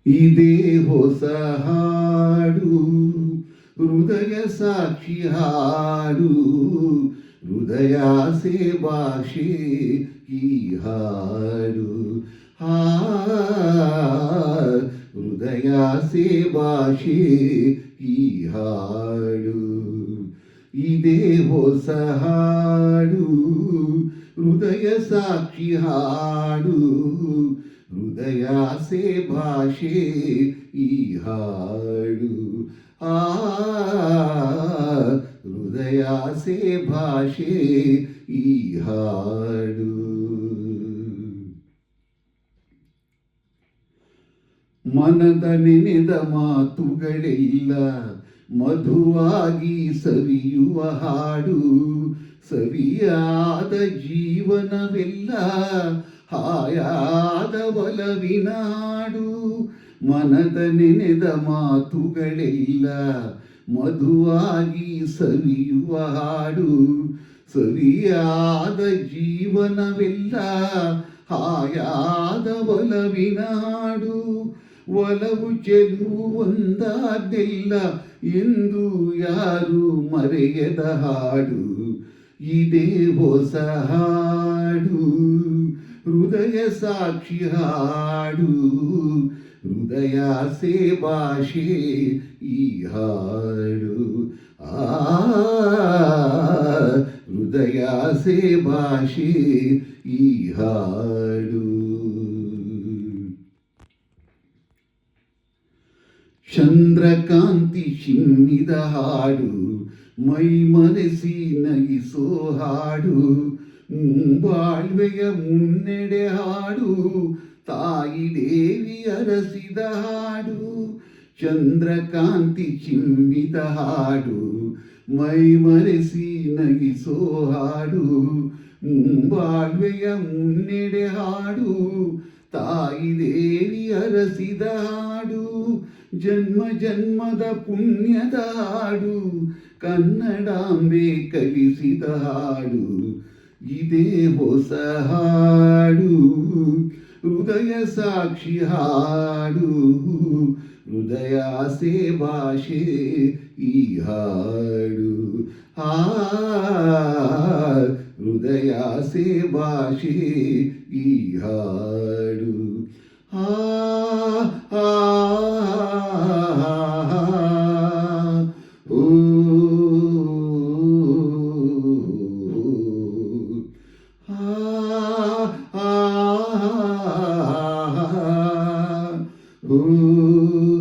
ಇದೇ ಹೊಸ ಹಾಡು, ಹೃದಯ ಸಾಕ್ಷಿ ಹಾಡು, ಹೃದಯಾಸೆ ಭಾಷೆ ಈ ಹಾಡು. ಹೃದಯಾಸೆ ಭಾಷೆ ಈ ಹಾಡು. ಇದೇ ಹೊಸ ಹಾಡು, ಹೃದಯ ಸಾಕ್ಷಿ ಹಾಡು, ಹೃದಯಾಸೆ ಭಾಷೆ ಈ ಹಾಡು. ಹೃದಯಾಸೆ ಭಾಷೆ ಈ ಹಾಡು. ಮನದ ನೆನೆದ ಮಾತುಗಳೆಲ್ಲ ಮಧುವಾಗಿ ಸವಿಯುವ ಹಾಡು, ಸವಿಯಾದ ಜೀವನವೆಲ್ಲ ಹಾಯಾದ ಒಲವಿನ ಹಾಡು. ಮನದ ನೆನೆದ ಮಾತುಗಳೆಲ್ಲ ಮಧುವಾಗಿ ಸವಿಯುವ ಹಾಡು, ಸವಿಯಾದ ಜೀವನವೆಲ್ಲ ಹಾಯಾದ ಒಲವಿನ ಹಾಡು. ಒಲವು ಚೆಲುವು ಒಂದಾದೆಲ್ಲ ಎಂದು ಯಾರು ಮರೆಯದ ಹಾಡು. ಇದೇ ಹೊಸ ಹಾಡು, ಹೃದಯ ಸಾಕ್ಷಿ ಹಾಡು, ಹೃದಯಾಸೆ ಭಾಷೆ ಈ ಹಾಡು. ಹೃದಯಾಸೆ ಭಾಷೆ ಈ ಹಾಡು. ಚಂದ್ರಕಾಂತಿ ಚಿಮ್ಮಿದ ಹಾಡು, ಮೈ ಮರೆಸಿ ನಗಿಸೋ ಹಾಡು, ಬಾಳ್ವೆಯ ಮುನ್ನಡೆ ಹಾಡು, ತಾಯಿ ದೇವಿ ಅರಸಿದ ಹಾಡು. ಚಂದ್ರಕಾಂತಿ ಚಿಮ್ಮಿದ ಹಾಡು, ಮೈ ಮರೆಸಿ ನಗಿಸೋ ಹಾಡು, ಬಾಳ್ವೆಯ ಮುನ್ನಡೆ ಹಾಡು, ತಾಯಿ ದೇವಿ ಅರಸಿದ ಹಾಡು. ಜನ್ಮ ಜನ್ಮದ ಪುಣ್ಯದ ಹಾಡು, ಕನ್ನಡಾಂಬೆ ಕಲಿಸಿದ ಹಾಡು. ಇದೇ ಹೊಸ ಹಾಡು, ಹೃದಯ ಸಾಕ್ಷಿ ಹಾಡು, ಹೃದಯಾಸೆ ಭಾಷೆ ಈ ಹಾಡು. ಹೃದಯಾಸೆ ಭಾಷೆ ಈ ಹಾಡು. Ooh.